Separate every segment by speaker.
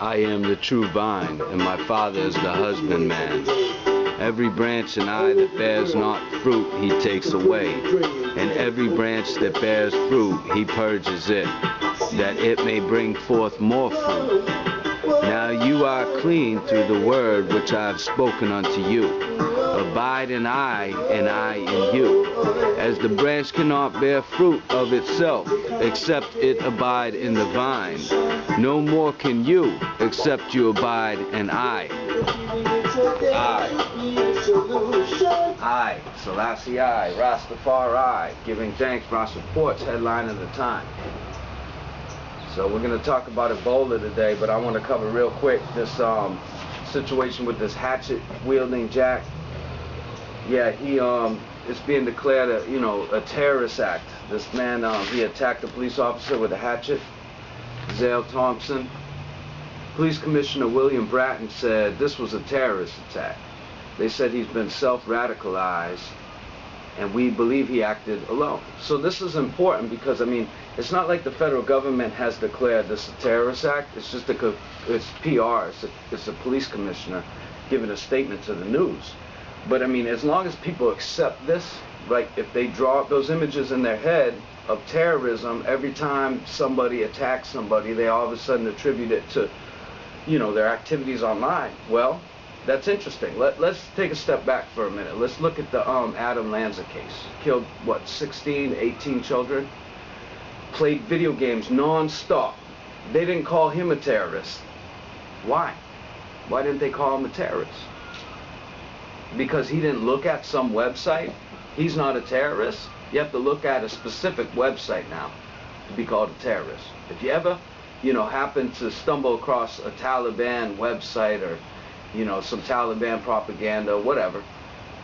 Speaker 1: I am the true vine, and my Father is the husbandman. Every branch in I that bears not fruit, he takes away. And every branch that bears fruit, he purges it, that it may bring forth more fruit. Now you are clean through the word which I have spoken unto you. Abide in I, and I in you. As the branch cannot bear fruit of itself, except it abide in the vine, no more can you, except you abide in I. I, Selassie I, Rastafari, giving thanks for our supports, headline of the time. So we're going to talk about Ebola today, but I want to cover real quick this situation with this hatchet-wielding Jack. Yeah, it's being declared a terrorist act. This man, he attacked a police officer with a hatchet, Zale Thompson. Police Commissioner William Bratton said this was a terrorist attack. They said he's been self-radicalized, and we believe he acted alone. So this is important because, I mean, it's not like the federal government has declared this a terrorist act. It's just it's PR. It's a police commissioner giving a statement to the news. But I mean, as long as people accept this, like if they draw up those images in their head of terrorism, every time somebody attacks somebody, they all of a sudden attribute it to, their activities online. Well, that's interesting. Let's take a step back for a minute. Let's look at the Adam Lanza case. Killed, what, 16, 18 children? Played video games non-stop. They didn't call him a terrorist. Why? Why didn't they call him a terrorist? Because he didn't look at some website? He's not a terrorist? You have to look at a specific website now to be called a terrorist. If you ever, happen to stumble across a Taliban website or, some Taliban propaganda, whatever,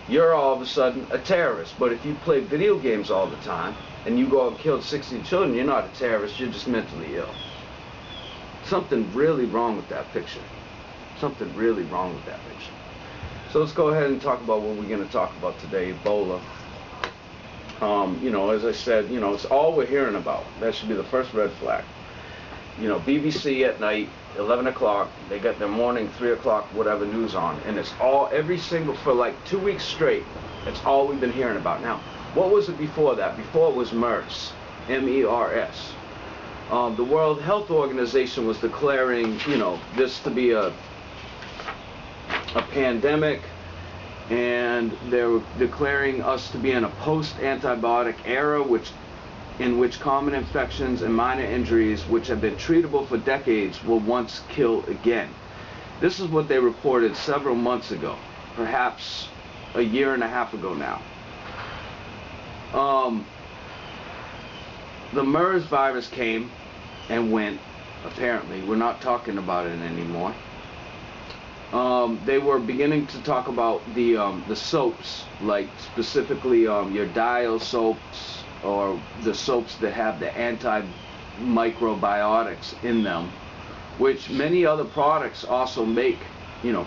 Speaker 1: you're all of a sudden a terrorist. But if you play video games all the time and you go and kill 16 children, you're not a terrorist, you're just mentally ill. Something really wrong with that picture. Something really wrong with that picture. So let's go ahead and talk about what we're going to talk about today, Ebola. As I said, it's all we're hearing about. That should be the first red flag. BBC at night, 11 o'clock, they got their morning, 3 o'clock, whatever news on. And it's all, for like 2 weeks straight, it's all we've been hearing about. Now, what was it before that? Before it was MERS, M-E-R-S. The World Health Organization was declaring, this to be a pandemic, and they were declaring us to be in a post-antibiotic era, in which common infections and minor injuries which have been treatable for decades will once kill again. This is what they reported several months ago, perhaps a year and a half ago now. The MERS virus came and went, apparently. We're not talking about it anymore. They were beginning to talk about the soaps, like specifically your Dial soaps, or the soaps that have the antimicrobiotics in them, which many other products also make.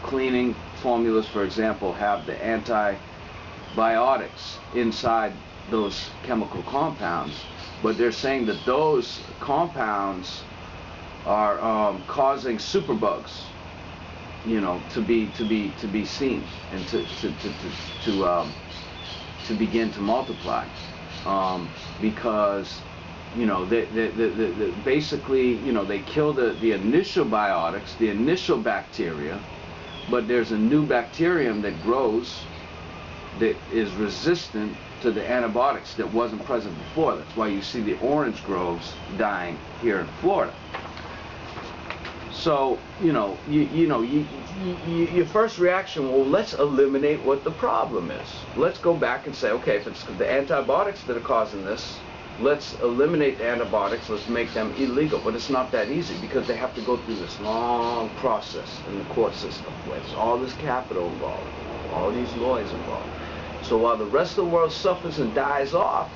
Speaker 1: Cleaning formulas, for example, have the antibiotics inside those chemical compounds, but they're saying that those compounds are causing superbugs, to be seen and to begin to multiply, because basically they kill the initial biotics, the initial bacteria, but there's a new bacterium that grows that is resistant to the antibiotics that wasn't present before. That's why you see the orange groves dying here in Florida. So, your first reaction, well, let's eliminate what the problem is. Let's go back and say, okay, if it's the antibiotics that are causing this, let's eliminate the antibiotics, let's make them illegal. But it's not that easy, because they have to go through this long process in the court system, where there's all this capital involved, all these lawyers involved. So while the rest of the world suffers and dies off,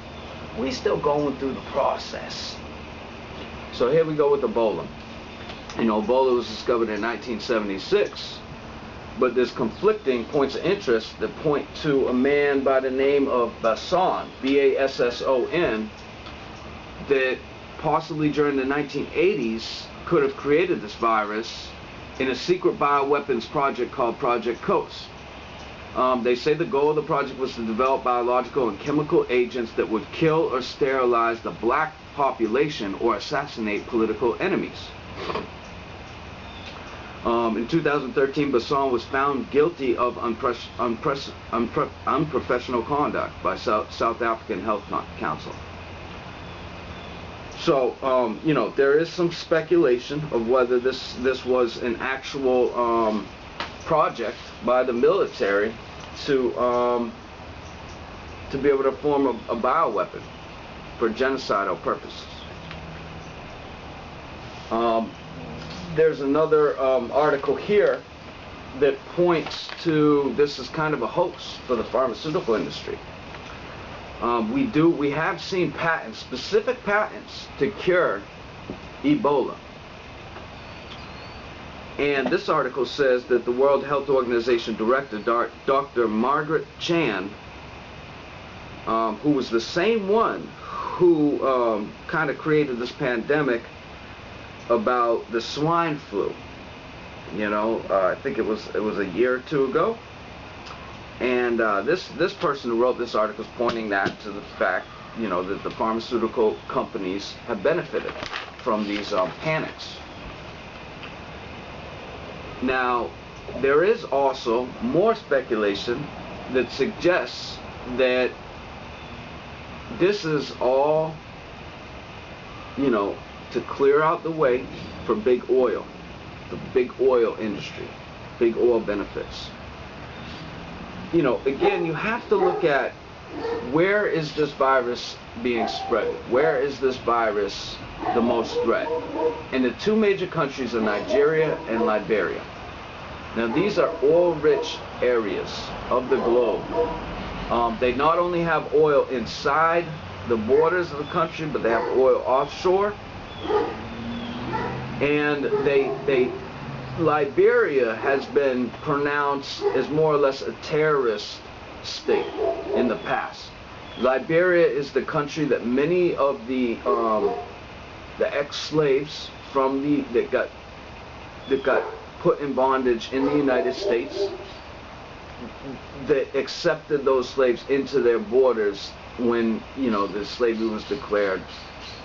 Speaker 1: we still going through the process. So here we go with Ebola. Ebola was discovered in 1976, but there's conflicting points of interest that point to a man by the name of Basson, B-A-S-S-O-N, that possibly during the 1980s could have created this virus in a secret bioweapons project called Project Coast. They say the goal of the project was to develop biological and chemical agents that would kill or sterilize the black population or assassinate political enemies. In 2013, Bassan was found guilty of unprofessional conduct by South African Health Council. So, you know, there is some speculation of whether this was an actual project by the military to be able to form a bioweapon for genocidal purposes. There's another article here that points to this is kind of a hoax for the pharmaceutical industry. We have seen patents, specific patents, to cure Ebola. And this article says that the World Health Organization Director, Dr. Margaret Chan, who was the same one who kind of created this pandemic about the swine flu. You know, I think it was a year or two ago. And this person who wrote this article is pointing that to the fact, you know, that the pharmaceutical companies have benefited from these panics. Now, there is also more speculation that suggests that this is all, you know, to clear out the way for big oil, the big oil industry, big oil benefits. You know, again, you have to look at where is this virus being spread? Where is this virus the most threat? And the two major countries are Nigeria and Liberia. Now, these are oil-rich areas of the globe. They not only have oil inside the borders of the country, but they have oil offshore. And Liberia has been pronounced as more or less a terrorist state in the past. Liberia is the country that many of the ex-slaves from that got put in bondage in the United States, that accepted those slaves into their borders when, you know, the slavery was declared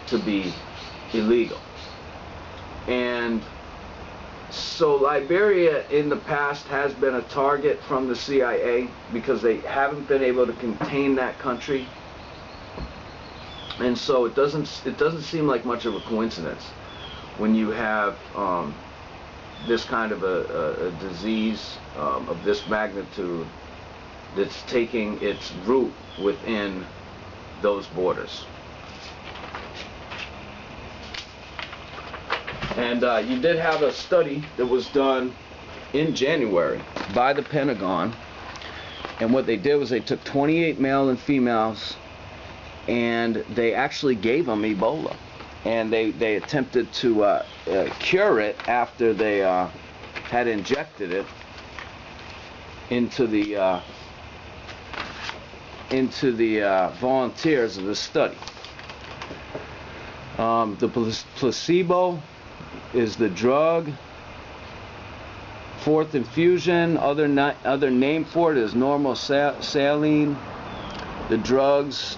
Speaker 1: to be illegal. And so Liberia in the past has been a target from the CIA because they haven't been able to contain that country. And so it doesn't seem like much of a coincidence when you have this kind of a disease of this magnitude that's taking its root within those borders. And you did have a study that was done in January by the Pentagon, and what they did was they took 28 male and females and they actually gave them Ebola, and they attempted to cure it after they had injected it into the volunteers of the study. The placebo is the drug. Fourth infusion, other name for it is normal saline. The drug's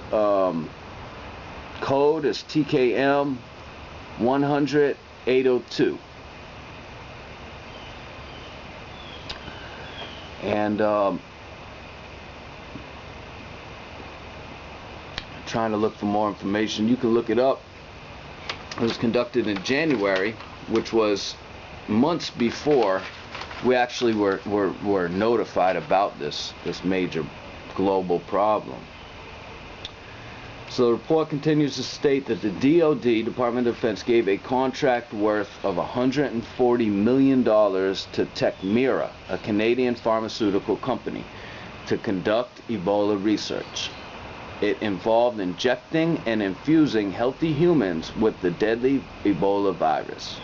Speaker 1: code is TKM 100-802. And trying to look for more information. You can look it up. It was conducted in January, which was months before we actually were notified about this major global problem. So the report continues to state that the DoD, Department of Defense, gave a contract worth of $140 million to Tecmira, a Canadian pharmaceutical company, to conduct Ebola research. It involved injecting and infusing healthy humans with the deadly Ebola virus.